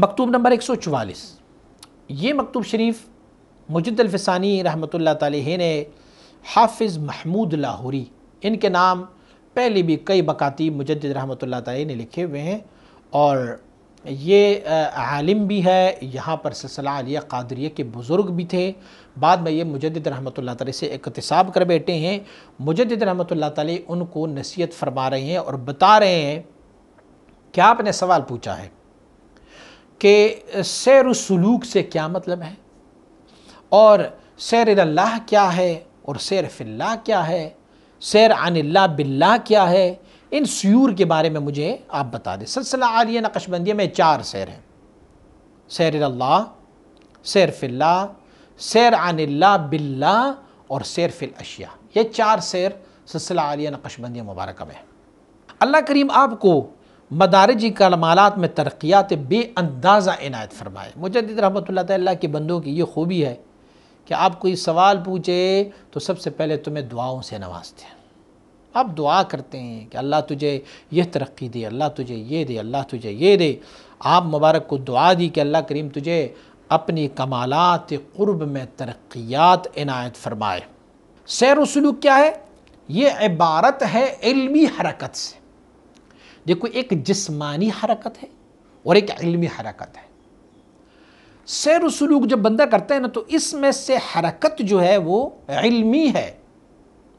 مکتوب نمبر 144، یہ مکتوب شریف مجد الفسانی رحمۃ اللہ تعالیٰ نے حافظ محمود لاہوری، ان کے نام پہلے بھی کئی مکاتیب مجدد رحمۃ اللہ تعالیٰ نے لکھے ہوئے ہیں، اور یہ عالم بھی ہے، یہاں پر سلسلہ عالیہ قادریہ کے بزرگ بھی تھے، بعد میں یہ مجدد رحمۃ اللہ تعالیٰ سے اقتصاب کر بیٹھے ہیں۔ مجدد رحمۃ اللہ تعالیٰ ان کو نصیحت فرما رہے ہیں اور بتا رہے ہیں کہ آپ نے سوال پوچھا ہے کہ سیر و سلوک سے کیا مطلب ہے، اور سیر اللہ کیا ہے، اور سیر فی اللہ کیا ہے، سیر عن اللہ باللہ کیا ہے، ان سیور کے بارے میں مجھے آپ بتا دیں۔ سلسلہ عالیہ نقشبندیہ میں 4 سیر ہیں، سیر اللہ، سیر فی اللہ، سیر عن اللہ باللہ، اور سیر فی الاشیاء، یہ 4 سیر سلسلہ عالیہ نقشبندیہ مبارکہ میں۔ اللہ کریم آپ کو مدارج کمالات میں ترقیات بے اندازہ عنایت فرمائے۔ مجدد رحمۃ اللہ تعالیٰ کے بندوں کی یہ خوبی ہے کہ آپ کوئی سوال پوچھے تو سب سے پہلے تمہیں دعاؤں سے نوازتے ہیں، آپ دعا کرتے ہیں کہ اللہ تجھے یہ ترقی دے، اللہ تجھے یہ دے، اللہ تجھے یہ دے۔ آپ مبارک کو دعا دی کہ اللہ کریم تجھے اپنی کمالات قرب میں ترقیات عنایت فرمائے۔ سیر و سلوک کیا ہے؟ یہ عبارت ہے علمی حرکت سے۔ دیکھو، ایک جسمانی حرکت ہے اور ایک علمی حرکت ہے۔ سیر و سلوک جب بندہ کرتا ہے نا تو اس میں سے حرکت جو ہے وہ علمی ہے،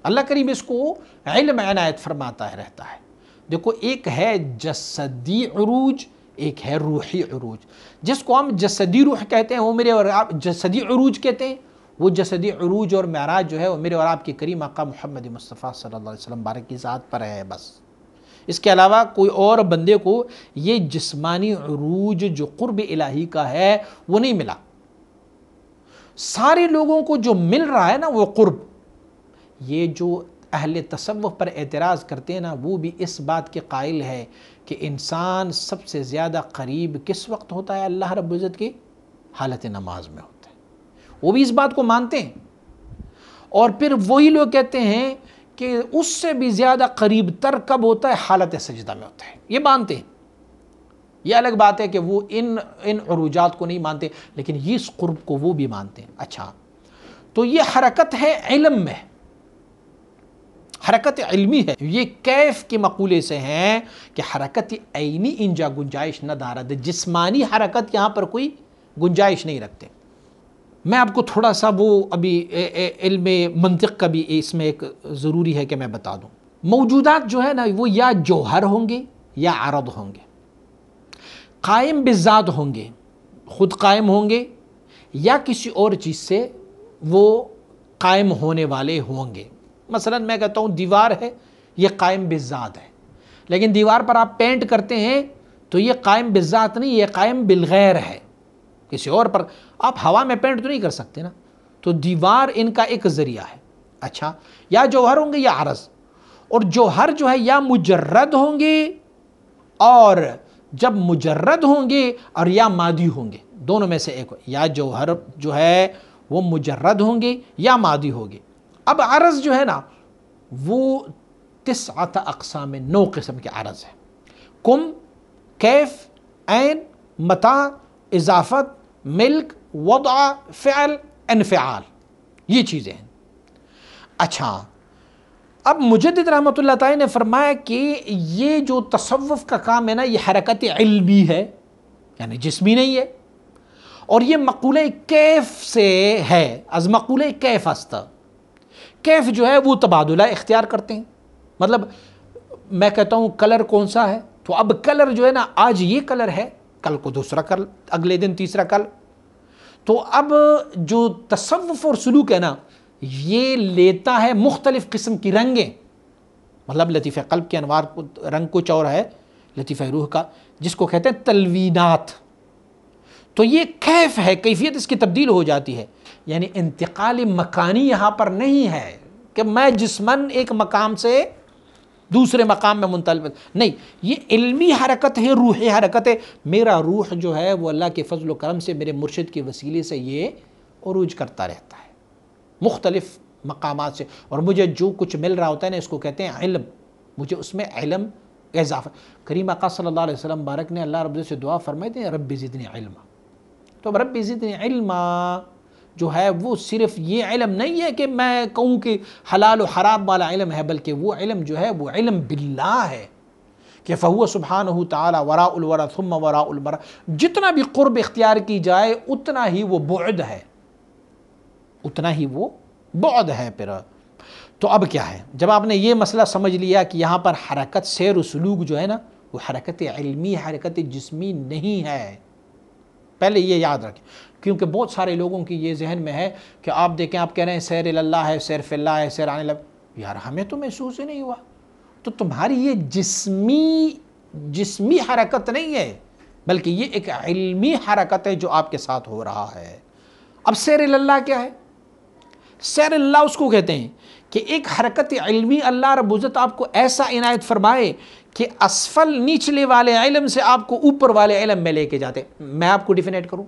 اللہ کریم اس کو علم عنایت فرماتا ہے رہتا ہے۔ دیکھو، ایک ہے جسدی عروج، ایک ہے روحی عروج۔ جس کو ہم جسدی روح کہتے ہیں وہ میرے اور آپ جسدی عروج کہتے ہیں، وہ جسدی عروج اور معراج جو ہے وہ میرے اور آپ کے کریم آقا محمد مصطفیٰ صلی اللہ علیہ وسلم بارک کی ذات پر ہے بس۔ اس کے علاوہ کوئی اور بندے کو یہ جسمانی عروج جو قرب الہی کا ہے وہ نہیں ملا۔ سارے لوگوں کو جو مل رہا ہے نا وہ قرب، یہ جو اہل تصوف پر اعتراض کرتے ہیں نا وہ بھی اس بات کے قائل ہے کہ انسان سب سے زیادہ قریب کس وقت ہوتا ہے اللہ رب العزت کی؟ حالت نماز میں ہوتا ہے، وہ بھی اس بات کو مانتے ہیں۔ اور پھر وہی لوگ کہتے ہیں کہ اس سے بھی زیادہ قریب تر کب ہوتا ہے؟ حالت سجدہ میں ہوتا ہے، یہ مانتے ہیں۔ یہ الگ بات ہے کہ وہ ان عروجات کو نہیں مانتے، لیکن اس قرب کو وہ بھی مانتے ہیں۔ اچھا، تو یہ حرکت ہے علم میں، حرکت علمی ہے۔ یہ کیف کے مقولے سے ہیں کہ حرکت عینی انجا گنجائش نہ دارد، جسمانی حرکت یہاں پر کوئی گنجائش نہیں رکھتے۔ میں آپ کو تھوڑا سا وہ ابھی علم منطق کا بھی اس میں ایک ضروری ہے کہ میں بتا دوں۔ موجودات جو ہے نا وہ یا جوہر ہوں گے یا عرض ہوں گے، قائم بالذات ہوں گے، خود قائم ہوں گے، یا کسی اور چیز سے وہ قائم ہونے والے ہوں گے۔ مثلا میں کہتا ہوں دیوار ہے، یہ قائم بالذات ہے، لیکن دیوار پر آپ پینٹ کرتے ہیں تو یہ قائم بالذات نہیں، یہ قائم بالغیر ہے، کسی اور پر۔ آپ ہوا میں پینٹ تو نہیں کر سکتے نا، تو دیوار ان کا ایک ذریعہ ہے۔ اچھا، یا جوہر ہوں گے یا عرض، اور جوہر جو ہے یا مجرد ہوں گے، اور جب مجرد ہوں گے اور یا مادی ہوں گے، دونوں میں سے ایک، یا جوہر جو ہے وہ مجرد ہوں گے یا مادی ہوں گے۔ اب عرض جو ہے نا وہ 9 اقسام، 9 قسم کے عرض ہے۔ کم، کیف، عین، متاع، اضافت، ملک، وضع، فعل، انفعال، یہ چیزیں ہیں۔ اچھا، اب مجدد رحمۃ اللہ تعالی نے فرمایا کہ یہ جو تصوف کا کام ہے نا یہ حرکت علمی ہے، یعنی جسمی نہیں ہے، اور یہ مقولہ کیف سے ہے، از مقولہ کیف است۔ کیف جو ہے وہ تبادلہ اختیار کرتے ہیں، مطلب میں کہتا ہوں کلر کون سا ہے، تو اب کلر جو ہے نا آج یہ کلر ہے، کل کو دوسرا کلر، اگلے دن تیسرا کلر۔ تو اب جو تصوف اور سلوک ہے نا یہ لیتا ہے مختلف قسم کی رنگیں، مطلب لطیفہ قلب کے انوار رنگ کچھ اور ہے، لطیفہ روح کا جس کو کہتے ہیں تلوینات۔ تو یہ کیف ہے، کیفیت اس کی تبدیل ہو جاتی ہے، یعنی انتقال مکانی یہاں پر نہیں ہے کہ میں جسمن ایک مقام سے دوسرے مقام میں منتقل، نہیں، یہ علمی حرکت ہے، روحی حرکت ہے۔ میرا روح جو ہے وہ اللہ کے فضل و کرم سے میرے مرشد کے وسیلے سے یہ عروج کرتا رہتا ہے مختلف مقامات سے، اور مجھے جو کچھ مل رہا ہوتا ہے نا اس کو کہتے ہیں علم، مجھے اس میں علم اضافہ. کریم آقا صلی اللہ علیہ وسلم بارک نے اللہ رب العزت سے دعا فرمائی تھی رب زدنی علما. تو رب زدنی علما جو ہے وہ صرف یہ علم نہیں ہے کہ میں کہوں کہ حلال و حرام والا علم ہے، بلکہ وہ علم جو ہے وہ علم باللہ ہے کہ فہو سبحانہ تعالی وراء الورا ثم وراء البرا. جتنا بھی قرب اختیار کی جائے اتنا ہی وہ بعد ہے، اتنا ہی وہ بعد ہے. پھر تو اب کیا ہے، جب آپ نے یہ مسئلہ سمجھ لیا کہ یہاں پر حرکت سیر و سلوک جو ہے نا وہ حرکت علمی حرکت جسمی نہیں ہے، پہلے یہ یاد رکھیں. کیونکہ بہت سارے لوگوں کی یہ ذہن میں ہے کہ آپ دیکھیں آپ کہہ رہے ہیں سیر اللہ ہے، سیر فی اللہ ہے، سیر آنے لگ، یار ہمیں تو محسوس ہی نہیں ہوا. تو تمہاری یہ جسمی حرکت نہیں ہے، بلکہ یہ ایک علمی حرکت ہے جو آپ کے ساتھ ہو رہا ہے. اب سیر اللہ کیا ہے؟ سیر اللہ اس کو کہتے ہیں کہ ایک حرکت علمی اللہ رب العزت آپ کو ایسا عنایت فرمائے کہ اسفل نیچلے والے علم سے آپ کو اوپر والے علم میں لے کے جاتے. میں آپ کو ڈیفینیٹ کروں،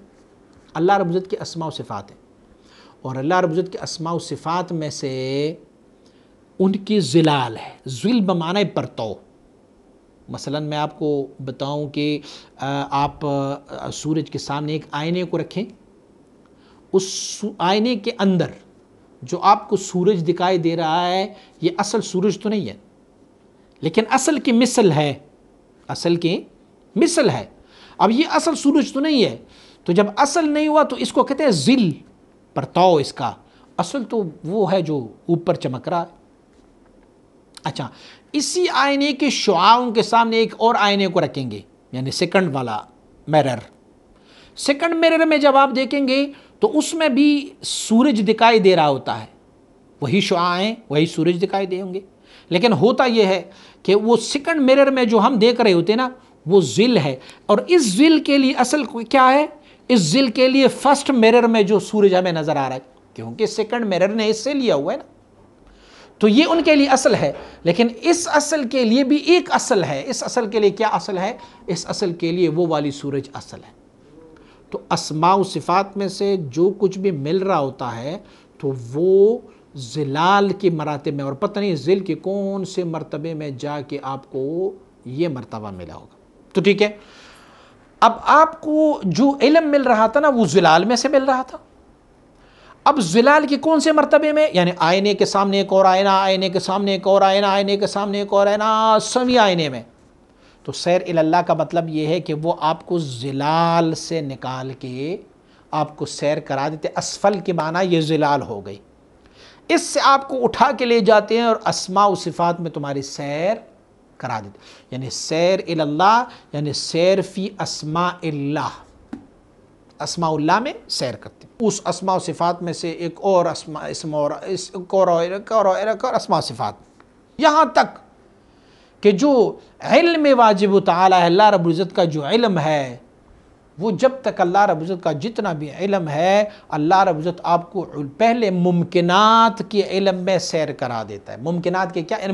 اللہ رب العزت کے اسماء و صفات ہیں، اور اللہ رب العزت کے اسماء و صفات میں سے ان کی ظلال ہے. ظل بمعنی پرتو. مثلا میں آپ کو بتاؤں کہ آپ سورج کے سامنے ایک آئینے کو رکھیں، اس آئینے کے اندر جو آپ کو سورج دکھائی دے رہا ہے یہ اصل سورج تو نہیں ہے، لیکن اصل کی مثل ہے، اصل کی مثل ہے. اب یہ اصل سورج تو نہیں ہے، تو جب اصل نہیں ہوا تو اس کو کہتے ہیں ظل پرتو. اس کا اصل تو وہ ہے جو اوپر چمک رہا ہے. اچھا، اسی آئینے کے شعاعوں کے سامنے ایک اور آئینے کو رکھیں گے، یعنی سیکنڈ والا میرر. سیکنڈ میرر میں جب آپ دیکھیں گے تو اس میں بھی سورج دکھائی دے رہا ہوتا ہے، وہی شعاعیں وہی سورج دکھائی دیں گے. لیکن ہوتا یہ ہے کہ وہ سیکنڈ میرر میں جو ہم دیکھ رہے ہوتے ہیں نا وہ ظل ہے. اور اس ظل کے لیے اصل کیا ہے؟ اس ظل کے لیے فرسٹ میرر میں جو سورج ہمیں نظر آ رہا ہے، کیونکہ سیکنڈ میرر نے اس سے لیا ہوا ہے نا، تو یہ ان کے لیے اصل ہے. لیکن اس اصل کے لیے بھی ایک اصل ہے. اس اصل کے لیے کیا اصل ہے؟ اس اصل کے لیے وہ والی سورج اصل ہے. تو اسماء و صفات میں سے جو کچھ بھی مل رہا ہوتا ہے تو وہ ظلال کی مراتب میں، اور پتہ نہیں ظل کے کون سے مرتبے میں جا کے آپ کو یہ مرتبہ ملا ہوگا. تو ٹھیک ہے، اب آپ کو جو علم مل رہا تھا نا وہ ظلال میں سے مل رہا تھا. اب ظلال کے کون سے مرتبے میں؟ یعنی آئینے کے سامنے ایک اور آئینہ، آئینے کے سامنے ایک اور آئینہ، آئینے کے سامنے ایک اور آئینہ، سویں آئینے میں. تو سیر اللہ کا مطلب یہ ہے کہ وہ آپ کو ظلال سے نکال کے آپ کو سیر کرا دیتے. اسفل کے معنی یہ ظلال ہو گئی، اس سے آپ کو اٹھا کے لے جاتے ہیں اور اسماء و صفات میں تمہاری سیر کرا دیتے. یعنی سیر اللہ یعنی سیر فی اسماء اللہ، اسماء اللہ میں سیر کرتے ہیں. اس اسماء و صفات میں سے ایک اور اسم اور اسماء و صفات، یہاں تک کہ جو علم واجب تعالی ہے، اللہ رب العزت کا جو علم ہے وہ جب تک اللہ رب العزت کا جتنا بھی علم ہے اللہ رب العزت آپ کو پہلے ممکنات کے علم میں سیر کرا دیتا ہے. ممکنات کے کیا؟ یعنی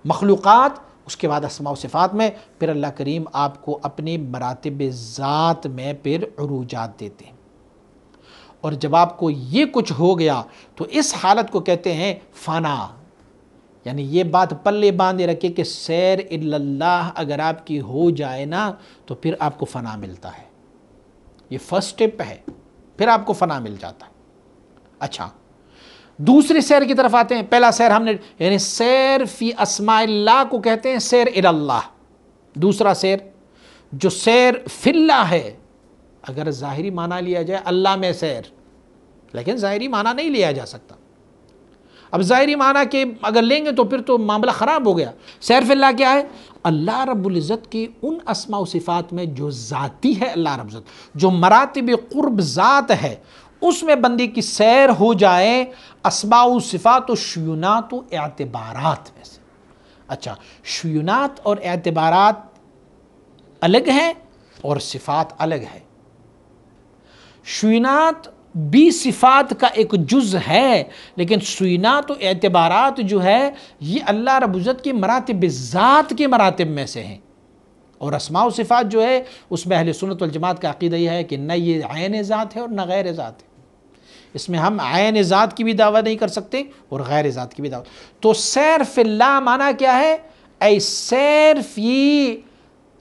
مخلوقات، اس کے بعد اسماء و صفات میں، پھر اللہ کریم آپ کو اپنی مراتب ذات میں پھر عروجات دیتے ہیں. اور جب آپ کو یہ کچھ ہو گیا تو اس حالت کو کہتے ہیں فنا. یعنی یہ بات پلے باندھے رکھے کہ سیر اللہ اگر آپ کی ہو جائے نا تو پھر آپ کو فنا ملتا ہے. یہ فرسٹ سٹیپ ہے، پھر آپ کو فنا مل جاتا ہے. اچھا، دوسری سیر کی طرف آتے ہیں. پہلا سیر ہم نے یعنی سیر فی اسماء اللہ کو کہتے ہیں سیر اللہ. دوسرا سیر جو سیر فی اللہ ہے، اگر ظاہری معنی لیا جائے اللہ میں سیر، لیکن ظاہری معنی نہیں لیا جا سکتا. اب ظاہری معنی کہ اگر لیں گے تو پھر تو معاملہ خراب ہو گیا. سیر فی اللہ کیا ہے؟ اللہ رب العزت کی ان اسماء و صفات میں جو ذاتی ہے، اللہ رب العزت جو مراتب قرب ذات ہے اس میں بندے کی سیر ہو جائے اسماء و صفات و شیونات و اعتبارات میں سے. اچھا، شیونات اور اعتبارات الگ ہیں اور صفات الگ ہے. شیونات بھی صفات کا ایک جز ہے، لیکن شیونات و اعتبارات جو ہے یہ اللہ رب العزت کی مراتب ذات کے مراتب میں سے ہیں. اور اسماء و صفات جو ہے اس میں اہل سنت والجماعت کا عقیدہ یہ ہے کہ نہ یہ عین ذات ہے اور نہ غیر ذات ہے. اس میں ہم عین ذات کی بھی دعویٰ نہیں کر سکتے اور غیر ذات کی بھی دعویٰ. تو سیر فی اللہ معنی کیا ہے؟ ای سیر فی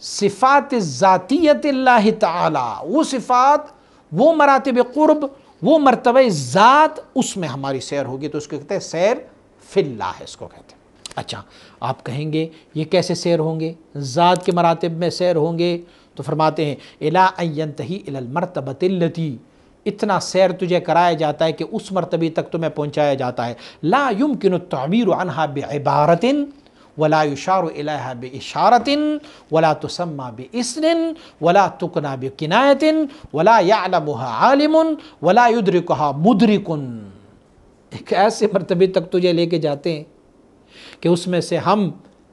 صفات ذاتیت اللہ تعالی، وہ صفات، وہ مراتب قرب، وہ مرتبہ ذات، اس میں ہماری سیر ہوگی، تو اس کو کہتے ہیں سیر فی اللہ ہے، اس کو کہتے ہیں۔ اچھا آپ کہیں گے یہ کیسے سیر ہوں گے، ذات کے مراتب میں سیر ہوں گے؟ تو فرماتے ہیں اِلَىٰ أَن يَنْتَهِي إِلَى الْمَرْتَبَةِ الَّتِي، اتنا سیر تجھے کرایا جاتا ہے کہ اس مرتبے تک تمہیں پہنچایا جاتا ہے، لا يمكن التعبیر عنها بعبارة ولا يشار إليها بإشارة ولا تسمى باسم ولا تكنى بكناية ولا يعلمها عالم ولا يدركها مدرك۔ ایک ایسے مرتبے تک تجھے لے کے جاتے ہیں کہ اس میں سے ہم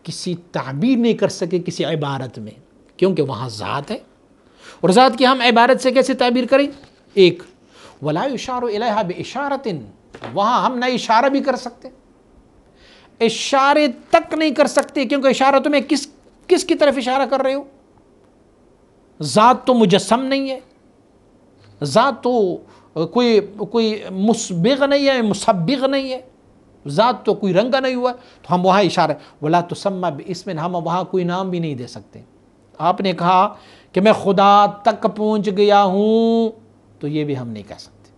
کسی تعبیر نہیں کر سکے کسی عبارت میں، کیونکہ وہاں ذات ہے، اور ذات کی ہم عبارت سے کیسے تعبیر کریں؟ ایک ولا یشار الیہا باشارۃ، وہاں ہم نہ اشارہ بھی کر سکتے، اشارے تک نہیں کر سکتے، کیونکہ اشارہ تمہیں کس کی طرف اشارہ کر رہے ہو؟ ذات تو مجسم نہیں ہے، ذات تو کوئی مسبغ نہیں ہے، مسبغ نہیں ہے، ذات تو کوئی رنگا نہیں ہوا، تو ہم وہاں اشارہ ولا تسمى باسم، ہم وہاں کوئی نام بھی نہیں دے سکتے۔ آپ نے کہا کہ میں خدا تک پہنچ گیا ہوں، تو یہ بھی ہم نہیں کہہ سکتے،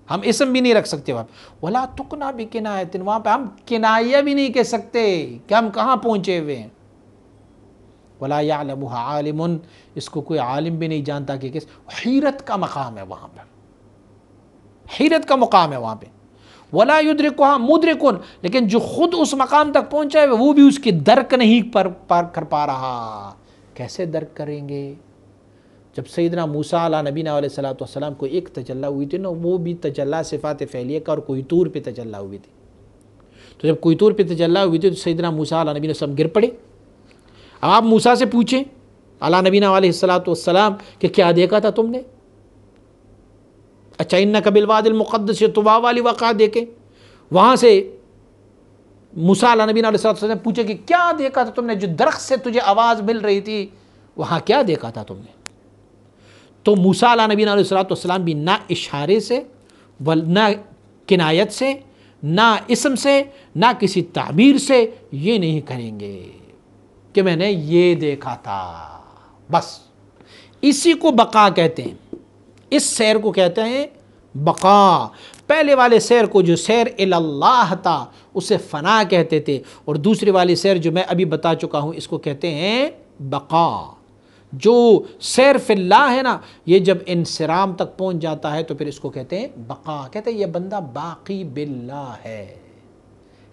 ہم اسم بھی نہیں رکھ سکتے وہاں، ولا تقنا بکنایۃ، وہاں پہ ہم کنایہ بھی نہیں کہہ سکتے کہ ہم کہاں پہنچے ہوئے ہیں۔ ولا یعلمها عالم، اس کو کوئی عالم بھی نہیں جانتا کہ کس، حیرت کا مقام ہے وہاں پہ، حیرت کا مقام ہے وہاں پہ۔ ولا یدرکها مدرک، لیکن جو خود اس مقام تک پہنچا ہے وہ بھی اس کی درک نہیں کر پا رہا۔ کیسے درک کریں گے؟ جب سیدنا موسیٰ علیہ نبینا علیہ السلام کو ایک تجلی ہوئی تھی نا، وہ بھی تجلی صفات فعلیہ کا، اور کوئی طور پہ تجلی ہوئی تھی، تو جب کوئی طور پہ تجلی ہوئی تھی تو سیدنا موسیٰ علیہ نبینا گر پڑے۔ اب آپ موسیٰ سے پوچھیں علیہ نبینا علیہ السلام کہ کیا دیکھا تھا تم نے؟ اچھا انک بالوادی المقدس طویٰ والی واقعہ دیکھیں، وہاں سے موسیٰ علیہ نبینا علیہ السلام پوچھے کہ کیا دیکھا تھا تم نے، جو درخت سے تجھے آواز مل رہی تھی وہاں کیا دیکھا تھا تم نے؟ تو موسیٰ علیہ نبینا علیہ السلام بھی نہ اشارے سے، نہ کنایت سے، نہ اسم سے، نہ کسی تعبیر سے یہ نہیں کریں گے کہ میں نے یہ دیکھا تھا، بس اسی کو بقا کہتے ہیں، اس سیر کو کہتے ہیں بقا۔ پہلے والے سیر کو جو سیر اللہ تھا اسے فنا کہتے تھے، اور دوسری والی سیر جو میں ابھی بتا چکا ہوں اس کو کہتے ہیں بقا۔ جو سیر فی اللہ ہے نا، یہ جب انصرام تک پہنچ جاتا ہے تو پھر اس کو کہتے ہیں بقا، کہتے ہیں یہ بندہ باقی باللہ ہے،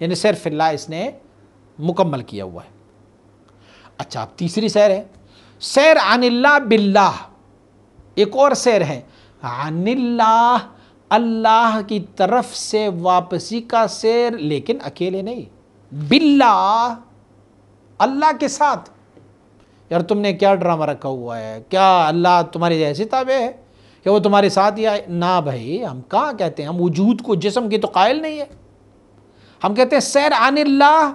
یعنی سیر فی اللہ اس نے مکمل کیا ہوا ہے۔ اچھا اب تیسری سیر ہے سیر عن اللہ باللہ، ایک اور سیر ہے عن اللہ، اللہ کی طرف سے واپسی کا سیر، لیکن اکیلے نہیں، باللہ، اللہ کے ساتھ۔ یار تم نے کیا ڈرامہ رکھا ہوا ہے، کیا اللہ تمہارے جیسے تابع ہے کہ وہ تمہارے ساتھ ہی آئے؟ نہ بھائی، ہم کہاں کہتے ہیں، ہم وجود کو جسم کی تو قائل نہیں ہے، ہم کہتے ہیں سیر عن اللہ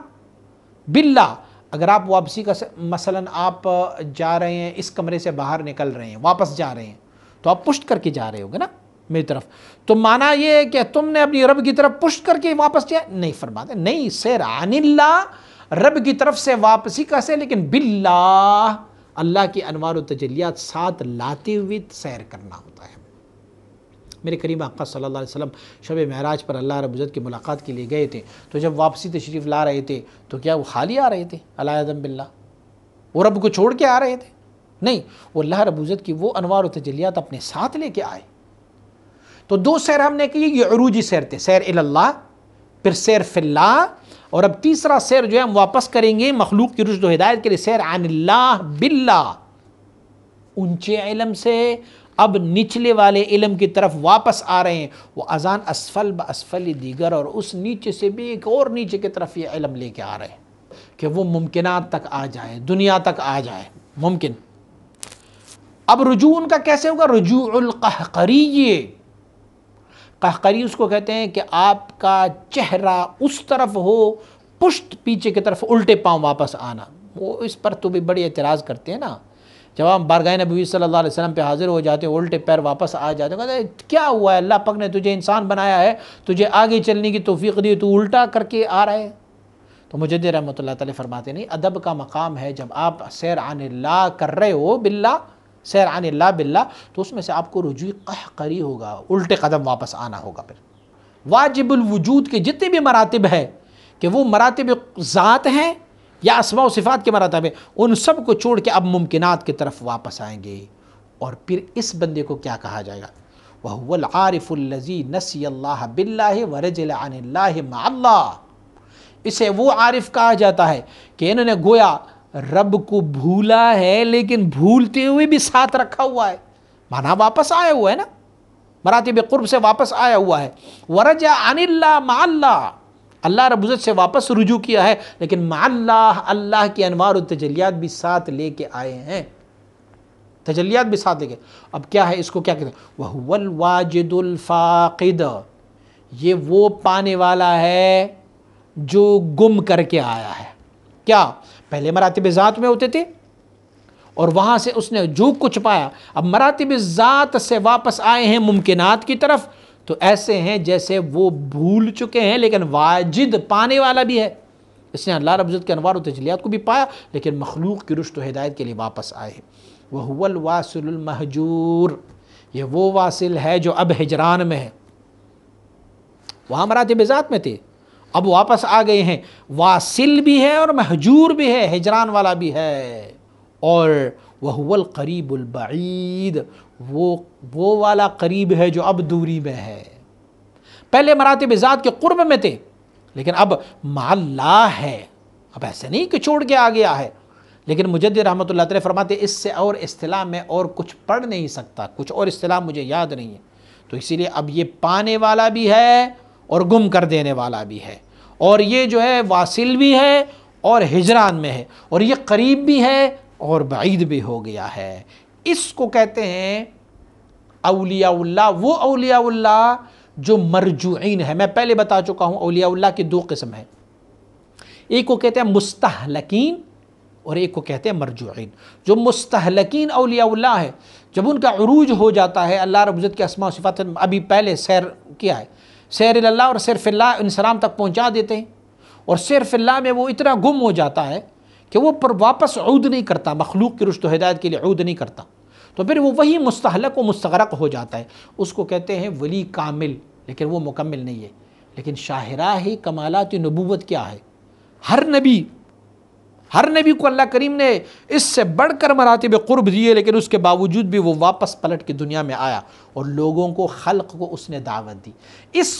باللہ۔ اگر آپ واپسی کا مثلا آپ جا رہے ہیں، اس کمرے سے باہر نکل رہے ہیں، واپس جا رہے ہیں، تو آپ پشت کر کے جا رہے ہوگے نا میری طرف، تو مانا یہ ہے کہ تم نے اپنی رب کی طرف پشت کر کے واپس جائے؟ نہیں، فرماتے نہیں، سیر عن اللہ، رب کی طرف سے واپسی کا سیر، لیکن باللہ، اللہ کی انوار و تجلیات ساتھ لاتے ہوئے سیر کرنا ہوتا ہے۔ میرے کریم آقا صلی اللہ علیہ وسلم شب معراج پر اللہ رب العزت کی ملاقات کے لیے گئے تھے، تو جب واپسی تشریف لا رہے تھے تو کیا وہ خالی آ رہے تھے؟ العیاذ باللہ، وہ رب کو چھوڑ کے آ رہے تھے؟ نہیں، وہ اللہ رب العزت کی وہ انوار و تجلیات اپنے ساتھ لے کے آئے۔ تو دو سیر ہم نے کی، یہ عروجی سیر تھے، سیر اللہ، پھر سیر فی اللہ، اور اب تیسرا سیر جو ہے ہم واپس کریں گے مخلوق کی رشد و ہدایت کے لیے، سیر عن اللہ باللہ، اونچے علم سے اب نچلے علم علم کی طرف واپس آ رہے ہیں، وہ اذان اسفل باسفل دیگر، اور اس نیچے سے بھی ایک اور نیچے کی طرف یہ علم لے کے آ رہے ہیں کہ وہ ممکنات تک آ جائے، دنیا تک آ جائے، ممکن۔ اب رجوع ان کا کیسے ہوگا؟ رجوع القہقری، قہقری اس کو کہتے ہیں کہ آپ کا چہرہ اس طرف ہو، پشت پیچھے کی طرف، الٹے پاؤں واپس آنا۔ وہ اس پر تو بھی بڑی اعتراض کرتے ہیں نا، جب ہم بارگاہ نبوی صلی اللہ علیہ وسلم پہ حاضر ہو جاتے ہیں، الٹے پیر واپس آ جاتے ہیں، کہتے ہیں کیا ہوا ہے، اللہ پاک نے تجھے انسان بنایا ہے، تجھے آگے چلنے کی توفیق دی، تو الٹا کر کے آ رہا ہے۔ تو مجدد رحمۃ اللہ تعالی فرماتے نہیں، ادب کا مقام ہے جب آپ سیر عن اللہ کر رہے ہو باللہ، سیر عن اللہ باللہ، تو اس میں سے آپ کو رجوع قہقری ہوگا، الٹے قدم واپس آنا ہوگا۔ پھر واجب الوجود کے جتنے بھی مراتب ہے کہ وہ مراتب ذات ہیں یا اسماء و صفات کے مراتب ہیں، ان سب کو چھوڑ کے اب ممکنات کی طرف واپس آئیں گے۔ اور پھر اس بندے کو کیا کہا جائے گا؟ وَهُوَ الْعَارِفُ الَّذِي نَسِيَ اللَّهَ بِاللَّهِ وَرَجَلَ عَنِ اللَّهِ مَعَ اللَّهِ۔ اسے وہ عارف کہا جاتا ہے کہ انہوں نے گویا رب کو بھولا ہے لیکن بھولتے ہوئے بھی ساتھ رکھا ہوا ہے، مانا واپس آیا ہوا ہے نا، مراتب قرب سے واپس آیا ہوا ہے۔ وَرَجَعَ عَنِ اللَّهِ مَعَ اللَّهِ، اللہ رب العزت سے واپس رجوع کیا ہے، لیکن مع اللہ، اللہ کی انوار و تجلیات بھی ساتھ لے کے آئے ہیں، تجلیات بھی ساتھ لے کے۔ اب کیا ہے، اس کو کیا کہتے ہیں؟ وَهُوَ الْوَاجِدُ الْفَاقِدُ، یہ وہ پانے والا ہے جو گم کر کے آیا ہے۔ کیا پہلے مراتب ذات میں ہوتے تھے اور وہاں سے اس نے جو کچھ پایا، اب مراتب ذات سے واپس آئے ہیں ممکنات کی طرف، تو ایسے ہیں جیسے وہ بھول چکے ہیں لیکن واجد پانے والا بھی ہے۔ اس نے اللہ رب العزت کے انوار و تجلیات کو بھی پایا لیکن مخلوق کی رشد و ہدایت کے لیے واپس آئے ہیں۔ وَهُوَ الْوَاصِلُ الْمَهْجُورُ، یہ وہ واصل ہے جو اب ہجران میں ہے، وہاں مراتب ذات میں تھے، اب واپس آ گئے ہیں، واصل بھی ہے اور مہجور بھی ہے، ہجران والا بھی ہے۔ اور وَهُوَ الْقَرِيبُ الْبَعِيدُ، وہ والا قریب ہے جو اب دوری میں ہے۔ پہلے مراتب ذات کے قرب میں تھے لیکن اب مع اللہ ہے، اب ایسے نہیں کہ چھوڑ کے آ گیا ہے۔ لیکن مجدد رحمۃ اللہ تعالی فرماتے اس سے اور اصطلاح میں اور کچھ پڑھ نہیں سکتا، کچھ اور اصطلاح مجھے یاد نہیں ہے، تو اسی لیے اب یہ پانے والا بھی ہے اور گم کر دینے والا بھی ہے، اور یہ جو ہے واصل بھی ہے اور ہجران میں ہے، اور یہ قریب بھی ہے اور بعید بھی ہو گیا ہے۔ اس کو کہتے ہیں اولیاء اللہ، وہ اولیاء اللہ جو مرجوعین ہے۔ میں پہلے بتا چکا ہوں اولیاء اللہ کی دو قسم ہے، ایک کو کہتے ہیں مستحلقین اور ایک کو کہتے ہیں مرجوعین۔ جو مستحلقین اولیاء اللہ ہے، جب ان کا عروج ہو جاتا ہے اللہ رب العزت کے اسماء و صفات، ابھی پہلے سیر کیا ہے، سیر اللہ اور سیر فی اللہ انسلام تک پہنچا دیتے ہیں، اور سیر فی اللہ میں وہ اتنا گم ہو جاتا ہے کہ وہ پر واپس عود نہیں کرتا، مخلوق کی رشد و ہدایت کے لیے عود نہیں کرتا، تو پھر وہ وہی مستحلق و مستغرق ہو جاتا ہے، اس کو کہتے ہیں ولی کامل، لیکن وہ مکمل نہیں ہے۔ لیکن شاہراہ کمالات نبوت کیا ہے؟ ہر نبی کو اللہ کریم نے اس سے بڑھ کر مراتب قرب دیے، لیکن اس کے باوجود بھی وہ واپس پلٹ کے دنیا میں آیا اور لوگوں کو، خلق کو اس نے دعوت دی۔ اس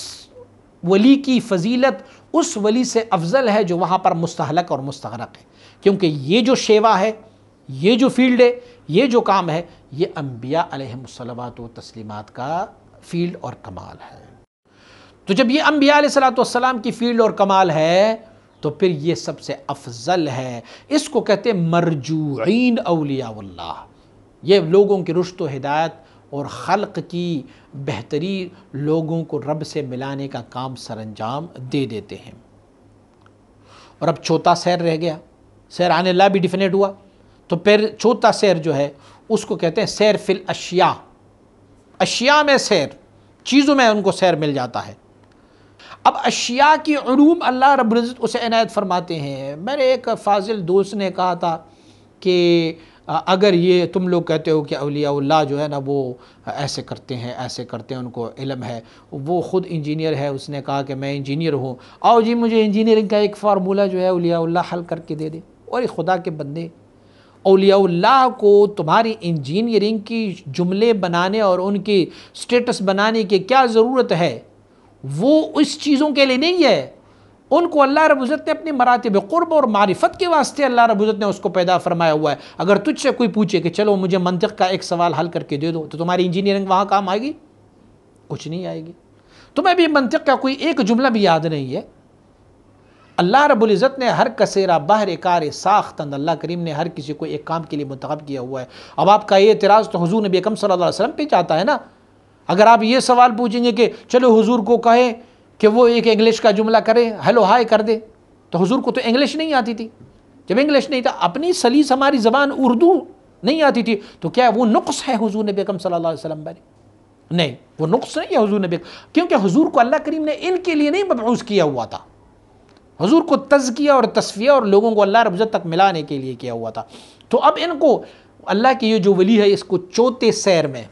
ولی کی فضیلت اس ولی سے افضل ہے جو وہاں پر مستحلق اور مستغرق ہے، کیونکہ یہ جو شیوا ہے، یہ جو فیلڈ ہے، یہ جو کام ہے، یہ انبیاء علیہم الصلوات و تسلیمات کا فیلڈ اور کمال ہے۔ تو جب یہ انبیاء علیہ الصلوۃ والسلام کی فیلڈ اور کمال ہے تو پھر یہ سب سے افضل ہے۔ اس کو کہتے ہیں مرجوعین اولیاء اللہ، یہ لوگوں کی رشد و ہدایت اور خلق کی بہتری، لوگوں کو رب سے ملانے کا کام سر انجام دے دیتے ہیں۔ اور اب چوتھا سیر رہ گیا، سیر عن اللہ بھی ڈیفینیٹ ہوا، تو پھر چوتھا سیر جو ہے اس کو کہتے ہیں سیر فی الاشیاء، اشیاء میں سیر، چیزوں میں ان کو سیر مل جاتا ہے۔ اب اشیاء کی علوم اللہ رب العزت اسے عنایت فرماتے ہیں۔ میرے ایک فاضل دوست نے کہا تھا کہ اگر یہ تم لوگ کہتے ہو کہ اولیاء اللہ جو ہے نا وہ ایسے کرتے ہیں ان کو علم ہے، وہ خود انجینئر ہے، اس نے کہا کہ میں انجینئر ہوں، آؤ جی مجھے انجینئرنگ کا ایک فارمولہ جو ہے اولیاء اللہ حل کر کے دے دے۔ اور خدا کے بندے، اولیاء اللہ کو تمہاری انجینئرنگ کی جملے بنانے اور ان کی سٹیٹس بنانے کی کیا ضرورت ہے؟ وہ اس چیزوں کے لیے نہیں ہے، ان کو اللہ رب العزت نے اپنی مراتب قرب اور معرفت کے واسطے اللہ رب العزت نے اس کو پیدا فرمایا ہوا ہے۔ اگر تجھ سے کوئی پوچھے کہ چلو مجھے منطق کا ایک سوال حل کر کے دے دو، تو تمہاری انجینئرنگ وہاں کام آئے گی؟ کچھ نہیں آئے گی۔ تمہیں بھی منطق کا کوئی ایک جملہ بھی یاد نہیں ہے۔ اللہ رب العزت نے ہر کثیرہ بہر کار ساختند، اللہ کریم نے ہر کسی کو ایک کام کے لیے منتخب کیا ہوا ہے۔ اب آپ کا یہ اعتراض تو حضور نبی اکرم صلی اللہ علیہ وسلم پہ چاہتا ہے نا۔ اگر آپ یہ سوال پوچھیں گے کہ چلو حضور کو کہیں کہ وہ ایک انگلش کا جملہ کرے، ہیلو ہائے کر دے، تو حضور کو تو انگلش نہیں آتی تھی۔ جب انگلش نہیں تھا، اپنی سلیس ہماری زبان اردو نہیں آتی تھی، تو کیا وہ نقص ہے حضور نبی اکرم صلی اللہ علیہ وسلم پر؟ نہیں، وہ نقص نہیں ہے حضور نبی، کیونکہ حضور کو اللہ کریم نے ان کے لیے نہیں مبعوث کیا ہوا تھا۔ حضور کو تزکیہ اور تصفیہ اور لوگوں کو اللہ رب العزت تک ملانے کے لیے کیا ہوا تھا۔ تو اب ان کو اللہ کی یہ جو ولی ہے اس کو چوتھے سیر میں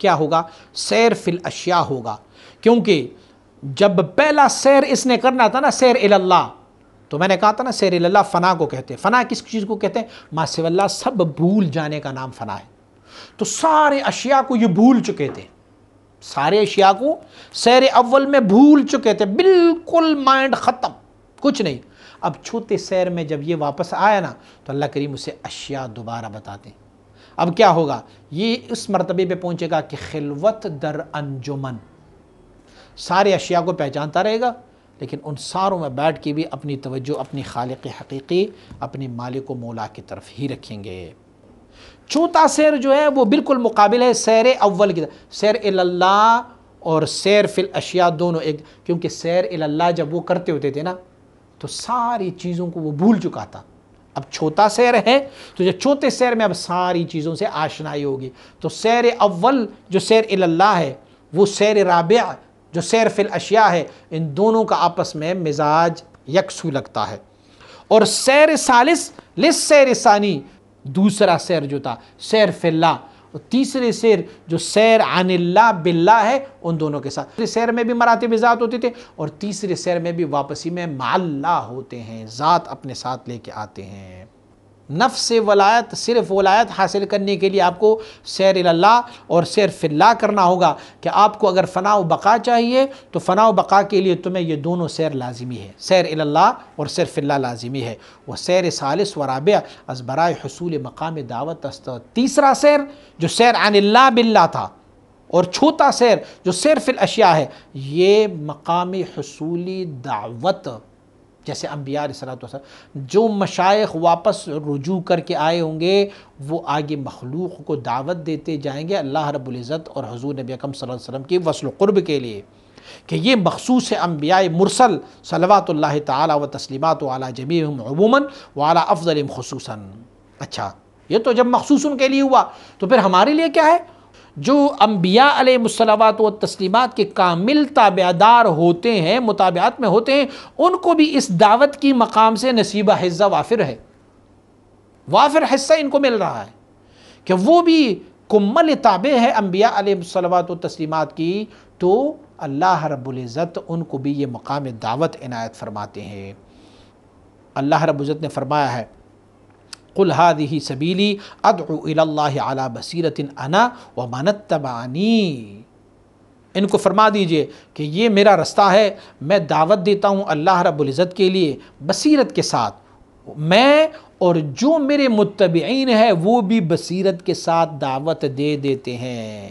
کیا ہوگا؟ سیر فی الاشیاء ہوگا، کیونکہ جب پہلا سیر اس نے کرنا تھا نا، سیر اللہ، تو میں نے کہا تھا نا سیر اللہ فنا کو کہتے ہیں۔ فنا کس چیز کو کہتے ہیں؟ ما سوی اللہ سب بھول جانے کا نام فنا ہے۔ تو سارے اشیاء کو یہ بھول چکے تھے، سارے اشیاء کو سیر اول میں بھول چکے تھے، بالکل مائنڈ ختم، کچھ نہیں۔ اب چھوٹے سیر میں جب یہ واپس آیا نا تو اللہ کریم اسے اشیاء دوبارہ بتاتے ہیں۔ اب کیا ہوگا؟ یہ اس مرتبے پہ پہنچے گا کہ خلوت در انجمن، سارے اشیاء کو پہچانتا رہے گا لیکن ان ساروں میں بیٹھ کے بھی اپنی توجہ اپنی خالق حقیقی، اپنی مالک و مولا کی طرف ہی رکھیں گے۔ چوتھا سیر جو ہے وہ بالکل مقابل ہے سیر اول کی، سیر اللہ اور سیر فی الاشیاء دونوں ایک، کیونکہ سیر اللہ جب وہ کرتے ہوتے تھے نا تو ساری چیزوں کو وہ بھول چکا تھا۔ اب چھوٹا سیر ہے تو جو چوتھے سیر میں اب ساری چیزوں سے آشنائی ہوگی۔ تو سیر اول جو سیر اللہ ہے، وہ سیر رابع جو سیر فی الاشیاء ہے، ان دونوں کا آپس میں مزاج یکسو لگتا ہے۔ اور سیر ثالث للسیر ثانی، دوسرا سیر جو تھا سیر فی اللہ، اور تیسرے سیر جو سیر عن اللہ باللہ ہے، ان دونوں کے ساتھ سیر میں بھی مراتب ذات ہوتے تھے اور تیسرے سیر میں بھی واپسی میں مع اللہ ہوتے ہیں، ذات اپنے ساتھ لے کے آتے ہیں۔ نفس ولایت، صرف ولایت حاصل کرنے کے لیے آپ کو سیر اللہ اور سیر فی اللہ کرنا ہوگا کہ آپ کو اگر فنا و بقا چاہیے تو فنا و بقا کے لیے تمہیں یہ دونوں سیر لازمی ہے، سیر اللہ اور سیر فی اللہ لازمی ہے۔ وہ سیر ثالث و رابع از برائے حصول مقام دعوت است۔ تیسرا سیر جو سیر عن اللہ باللہ تھا اور چھوٹا سیر جو سیر فی الاشیاء ہے، یہ مقام حصولی دعوت، جیسے انبیاء علیہ السلام جو مشائخ واپس رجوع کر کے آئے ہوں گے وہ آگے مخلوق کو دعوت دیتے جائیں گے اللہ رب العزت اور حضور نبی اکرم صلی اللہ علیہ وسلم کی وصل و قرب کے لیے، کہ یہ مخصوص ہے انبیاء مرسل صلوات اللہ تعالی و تسلیمات علی جمیعہم عموماً وعلی افضلہم خصوصاً۔ اچھا، یہ تو جب مخصوص ان کے لیے ہوا تو پھر ہمارے لیے کیا ہے؟ جو انبیاء علیہ الصلوات و تسلیمات کے کامل تابعدار ہوتے ہیں، متابعت میں ہوتے ہیں، ان کو بھی اس دعوت کی مقام سے نصیبہ حصہ وافر ہے، وافر حصہ ان کو مل رہا ہے کہ وہ بھی کمل تابع ہے انبیاء علیہ الصلوات و تسلیمات کی، تو اللہ رب العزت ان کو بھی یہ مقام دعوت عنایت فرماتے ہیں۔ اللہ رب العزت نے فرمایا ہے قل هذه سبیلی ادعو الی اللہ علی بصیرۃ انا ومن اتبعنی، ان کو فرما دیجئے کہ یہ میرا رستہ ہے، میں دعوت دیتا ہوں اللہ رب العزت کے لیے بصیرت کے ساتھ، میں اور جو میرے متبعین ہیں وہ بھی بصیرت کے ساتھ دعوت دے دیتے ہیں۔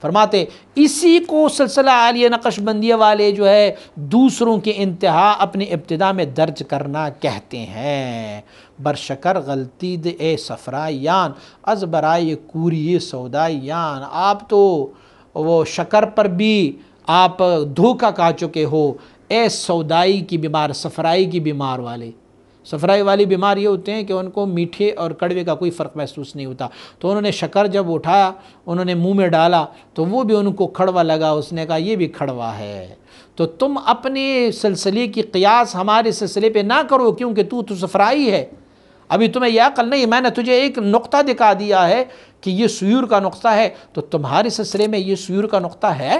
فرماتے اسی کو سلسلہ عالیہ نقش بندیہ والے جو ہے دوسروں کے انتہا اپنی ابتدا میں درج کرنا کہتے ہیں۔ برشکر غلطی دے اے صفرائیان از برائے کوری سودائیان، آپ تو وہ شکر پر بھی آپ دھوکہ کھا چکے ہو اے سودائی کی بیمار، صفرائی کی بیمار والے۔ صفرائی والی بیمار یہ ہوتے ہیں کہ ان کو میٹھے اور کڑوے کا کوئی فرق محسوس نہیں ہوتا، تو انہوں نے شکر جب اٹھایا انہوں نے منہ میں ڈالا تو وہ بھی ان کو کڑوا لگا، اس نے کہا یہ بھی کڑوا ہے۔ تو تم اپنے سلسلے کی قیاس ہمارے سلسلے پہ نہ کرو کیونکہ تو صفرائی ہے، ابھی تمہیں یہ عقل نہیں، میں نے تجھے ایک نقطہ دکھا دیا ہے کہ یہ سیور کا نقطہ ہے، تو تمہارے سلسلے میں یہ سیور کا نقطہ ہے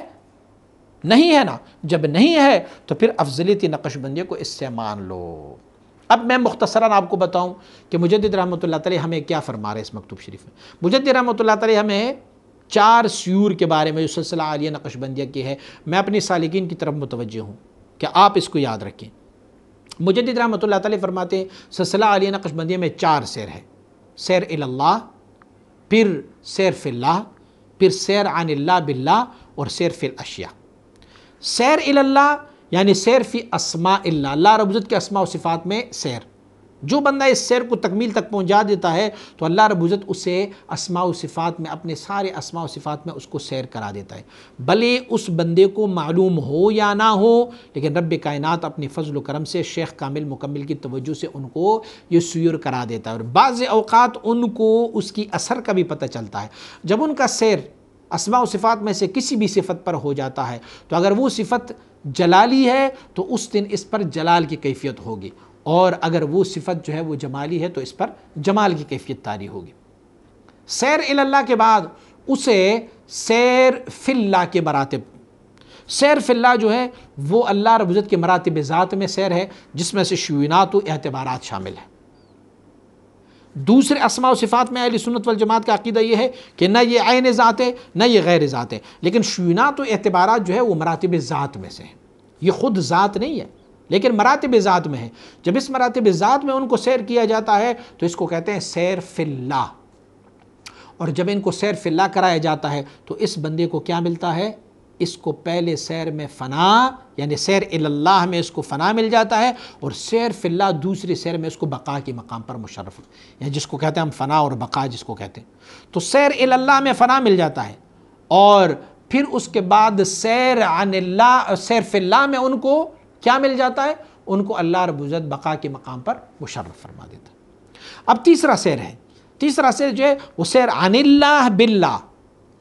نہیں ہے نا، جب نہیں ہے تو پھر افضلیت نقش بندیہ کو اس سے مان لو۔ اب میں مختصراً آپ کو بتاؤں کہ مجدد رحمۃ اللہ تعالی ہمیں کیا فرما رہے ہیں اس مکتوب شریف میں۔ مجدد رحمۃ اللہ تعالی ہمیں 4 سیور کے بارے میں جو سلسلہ عالیہ نقش بندیہ کی ہے، میں اپنی سالکین کی طرف متوجہ ہوں کہ آپ اس کو یاد رکھیں۔ مجدد رحمۃ اللہ تعالی فرماتے ہیں سلسلہ عالیہ نقش بندیہ میں 4 سیر ہے، سیر اللہ، پھر سیر فی اللہ، پھر سیر عن اللہ باللہ اور سیر فی الاشیاء۔ سیر اللہ یعنی سیر فی اسماء اللہ، اللہ رب العزت کے اسماء و صفات میں سیر، جو بندہ اس سیر کو تکمیل تک پہنچا دیتا ہے تو اللہ رب العزت اسے اسماء و صفات میں، اپنے سارے اسماء و صفات میں اس کو سیر کرا دیتا ہے، بھلے اس بندے کو معلوم ہو یا نہ ہو، لیکن رب کائنات اپنی فضل و کرم سے شیخ کامل مکمل کی توجہ سے ان کو یہ سیر کرا دیتا ہے، اور بعض اوقات ان کو اس کی اثر کا بھی پتہ چلتا ہے۔ جب ان کا سیر اسماء و صفات میں سے کسی بھی صفت پر ہو جاتا ہے تو اگر وہ صفت جلالی ہے تو اس دن اس پر جلال کی کیفیت ہوگی، اور اگر وہ صفت جو ہے وہ جمالی ہے تو اس پر جمال کی کیفیت طاری ہوگی۔ سیر اللہ کے بعد اسے سیر فی اللہ کے مراتب، سیر فی اللہ جو ہے وہ اللہ رب العزت کے مراتب ذات میں سیر ہے، جس میں سے شعونات و اعتبارات شامل ہیں۔ دوسرے اسماء و صفات میں اہل سنت والجماعت کا عقیدہ یہ ہے کہ نہ یہ عین ذات ہے نہ یہ غیر ذات ہے، لیکن شعونات و اعتبارات جو ہے وہ مراتب ذات میں سے ہیں، یہ خود ذات نہیں ہے لیکن مراتب ذات میں ہے۔ جب اس مراتب ذات میں ان کو سیر کیا جاتا ہے تو اس کو کہتے ہیں سیر فی اللہ، اور جب ان کو سیر فی اللہ کرایا جاتا ہے تو اس بندے کو کیا ملتا ہے؟ اس کو پہلے سیر میں فنا، یعنی سیر اللہ میں اس کو فنا مل جاتا ہے، اور سیر فی اللہ دوسری سیر میں اس کو بقا کے مقام پر مشرف، یعنی جس کو کہتے ہیں ہم فنا اور بقا جس کو کہتے ہیں، تو سیر اللہ میں فنا مل جاتا ہے، اور پھر اس کے بعد سیر عن اللہ، سیر فی اللہ میں ان کو کیا مل جاتا ہے؟ ان کو اللہ رب العزت بقا کے مقام پر مشرف فرما دیتا ہے۔ اب تیسرا سیر ہے، تیسرا سیر جو ہے وہ سیر عن اللہ باللہ،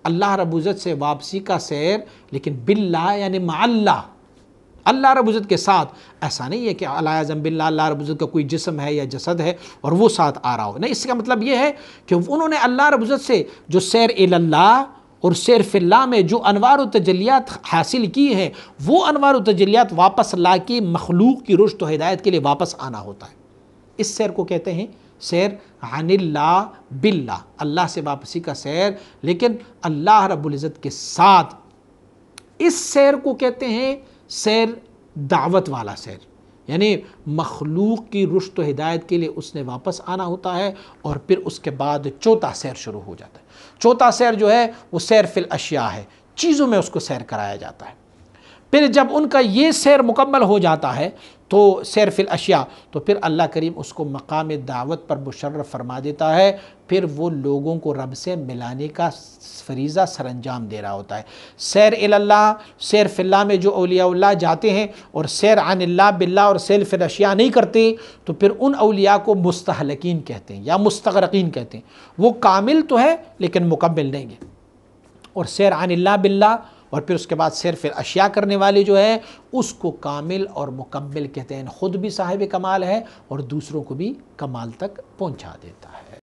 اللہ رب العزت سے واپسی کا سیر، لیکن باللہ یعنی مع اللہ، اللہ رب العزت کے ساتھ۔ ایسا نہیں ہے کہ علیہ اعظم باللہ اللہ رب العزت کا کوئی جسم ہے یا جسد ہے اور وہ ساتھ آ رہا ہو، نہیں، اس کا مطلب یہ ہے کہ انہوں نے اللہ رب العزت سے جو سیر اللہ اور سیر فی اللہ میں جو انوار و تجلیات حاصل کی ہیں، وہ انوار و تجلیات واپس لا کے مخلوق کی رشد و ہدایت کے لیے واپس آنا ہوتا ہے۔ اس سیر کو کہتے ہیں سیر عن اللہ باللہ، اللہ سے واپسی کا سیر لیکن اللہ رب العزت کے ساتھ۔ اس سیر کو کہتے ہیں سیر دعوت والا سیر، یعنی مخلوق کی رشد و ہدایت کے لیے اس نے واپس آنا ہوتا ہے، اور پھر اس کے بعد چوتھا سیر شروع ہو جاتا ہے۔ چوتھا سیر جو ہے وہ سیر فی الاشیاء ہے، چیزوں میں اس کو سیر کرایا جاتا ہے۔ پھر جب ان کا یہ سیر مکمل ہو جاتا ہے تو سیر فی الاشیاء، تو پھر اللہ کریم اس کو مقام دعوت پر مشرف فرما دیتا ہے، پھر وہ لوگوں کو رب سے ملانے کا فریضہ سر انجام دے رہا ہوتا ہے۔ سیر اللہ، سیر فی اللہ میں جو اولیاء اللہ جاتے ہیں اور سیر عن اللہ باللہ اور سیر فی الاشیاء نہیں کرتے، تو پھر ان اولیاء کو مستہلکین کہتے ہیں یا مستغرقین کہتے ہیں، وہ کامل تو ہے لیکن مکمل نہیں ہے۔ اور سیر عن اللہ باللہ اور پھر اس کے بعد سیر فی الاشیاء کرنے والے جو ہے اس کو کامل اور مکمل کہتے ہیں، خود بھی صاحب کمال ہے اور دوسروں کو بھی کمال تک پہنچا دیتا ہے۔